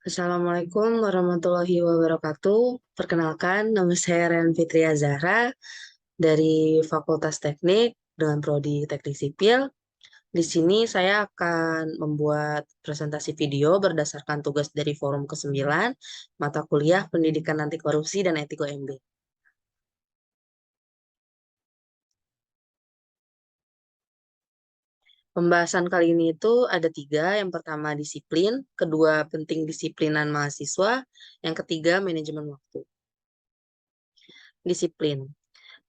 Assalamualaikum warahmatullahi wabarakatuh. Perkenalkan, nama saya Ren Fitria Zahra dari Fakultas Teknik dengan Prodi Teknik Sipil. Di sini saya akan membuat presentasi video berdasarkan tugas dari Forum ke-9, mata kuliah Pendidikan Anti Korupsi dan Etiko MB. Pembahasan kali ini itu ada tiga. Yang pertama disiplin, kedua penting disiplinan mahasiswa, yang ketiga manajemen waktu. Disiplin.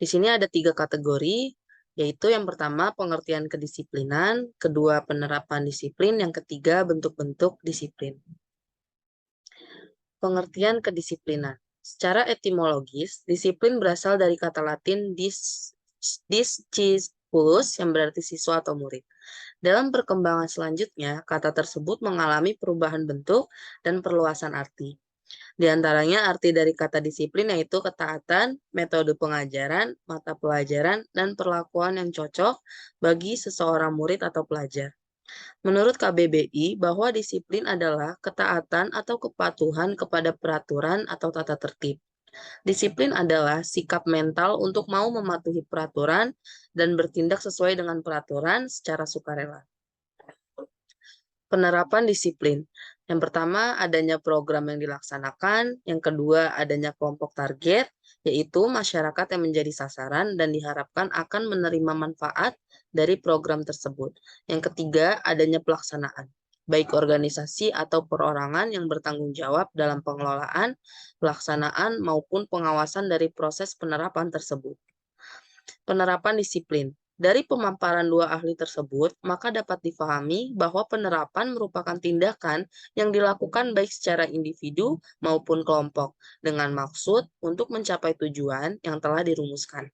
Di sini ada tiga kategori, yaitu yang pertama pengertian kedisiplinan, kedua penerapan disiplin, yang ketiga bentuk-bentuk disiplin. Pengertian kedisiplinan. Secara etimologis, disiplin berasal dari kata Latin discipulus yang berarti siswa atau murid. Dalam perkembangan selanjutnya, kata tersebut mengalami perubahan bentuk dan perluasan arti. Di antaranya arti dari kata disiplin yaitu ketaatan, metode pengajaran, mata pelajaran, dan perlakuan yang cocok bagi seseorang murid atau pelajar. Menurut KBBI, bahwa disiplin adalah ketaatan atau kepatuhan kepada peraturan atau tata tertib. Disiplin adalah sikap mental untuk mau mematuhi peraturan dan bertindak sesuai dengan peraturan secara sukarela. Penerapan disiplin. Yang pertama, adanya program yang dilaksanakan. Yang kedua, adanya kelompok target, yaitu masyarakat yang menjadi sasaran dan diharapkan akan menerima manfaat dari program tersebut. Yang ketiga, adanya pelaksanaan, baik organisasi atau perorangan yang bertanggung jawab dalam pengelolaan, pelaksanaan, maupun pengawasan dari proses penerapan tersebut. Penerapan disiplin. Dari pemaparan dua ahli tersebut, maka dapat difahami bahwa penerapan merupakan tindakan yang dilakukan baik secara individu maupun kelompok dengan maksud untuk mencapai tujuan yang telah dirumuskan.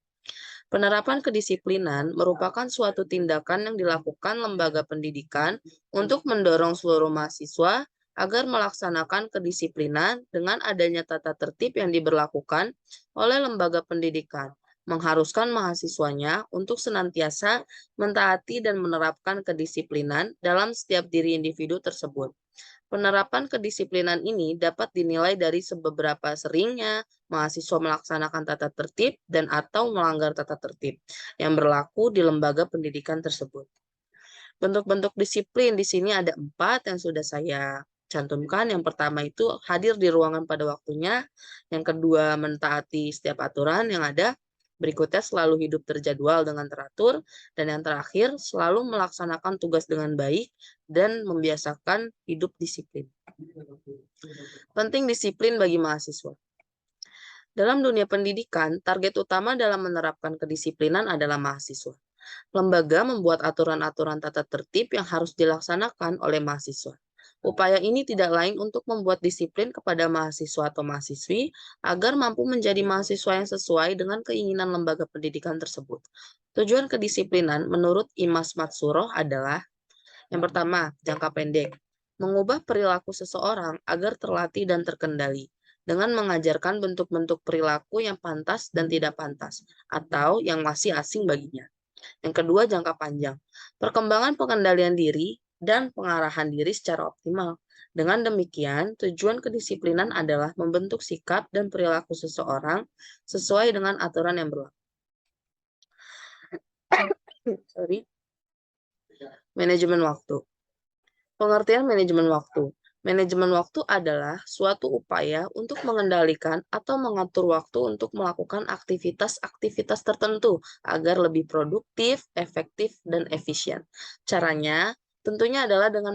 Penerapan kedisiplinan merupakan suatu tindakan yang dilakukan lembaga pendidikan untuk mendorong seluruh mahasiswa agar melaksanakan kedisiplinan dengan adanya tata tertib yang diberlakukan oleh lembaga pendidikan, mengharuskan mahasiswanya untuk senantiasa mentaati dan menerapkan kedisiplinan dalam setiap diri individu tersebut. Penerapan kedisiplinan ini dapat dinilai dari seberapa seringnya mahasiswa melaksanakan tata tertib dan atau melanggar tata tertib yang berlaku di lembaga pendidikan tersebut. Bentuk-bentuk disiplin di sini ada 4 yang sudah saya cantumkan. Yang pertama itu hadir di ruangan pada waktunya. Yang kedua mentaati setiap aturan yang ada. Berikutnya selalu hidup terjadwal dengan teratur. Dan yang terakhir selalu melaksanakan tugas dengan baik dan membiasakan hidup disiplin. Penting disiplin bagi mahasiswa. Dalam dunia pendidikan, target utama dalam menerapkan kedisiplinan adalah mahasiswa. Lembaga membuat aturan-aturan tata tertib yang harus dilaksanakan oleh mahasiswa. Upaya ini tidak lain untuk membuat disiplin kepada mahasiswa atau mahasiswi agar mampu menjadi mahasiswa yang sesuai dengan keinginan lembaga pendidikan tersebut. Tujuan kedisiplinan menurut Imas Matsuroh adalah yang pertama, jangka pendek. Mengubah perilaku seseorang agar terlatih dan terkendali dengan mengajarkan bentuk-bentuk perilaku yang pantas dan tidak pantas atau yang masih asing baginya. Yang kedua, jangka panjang. Perkembangan pengendalian diri dan pengarahan diri secara optimal. Dengan demikian, tujuan kedisiplinan adalah membentuk sikap dan perilaku seseorang sesuai dengan aturan yang berlaku. Manajemen waktu. Pengertian manajemen waktu. Manajemen waktu adalah suatu upaya untuk mengendalikan atau mengatur waktu untuk melakukan aktivitas-aktivitas tertentu agar lebih produktif, efektif, dan efisien. Caranya tentunya adalah dengan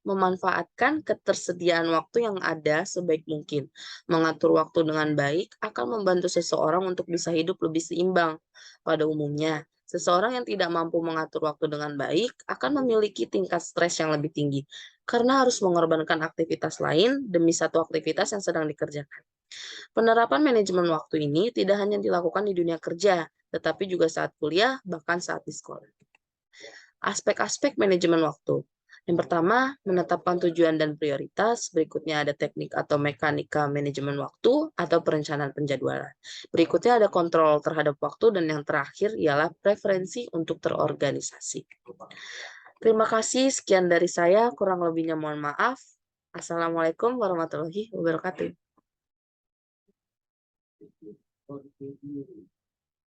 memanfaatkan ketersediaan waktu yang ada sebaik mungkin. Mengatur waktu dengan baik akan membantu seseorang untuk bisa hidup lebih seimbang. Pada umumnya, seseorang yang tidak mampu mengatur waktu dengan baik akan memiliki tingkat stres yang lebih tinggi karena harus mengorbankan aktivitas lain demi satu aktivitas yang sedang dikerjakan. Penerapan manajemen waktu ini tidak hanya dilakukan di dunia kerja, tetapi juga saat kuliah, bahkan saat di sekolah. Aspek-aspek manajemen waktu. Yang pertama, menetapkan tujuan dan prioritas. Berikutnya ada teknik atau mekanika manajemen waktu atau perencanaan penjadwalan. Berikutnya ada kontrol terhadap waktu dan yang terakhir ialah preferensi untuk terorganisasi. Terima kasih, sekian dari saya, kurang lebihnya mohon maaf. Assalamualaikum warahmatullahi wabarakatuh.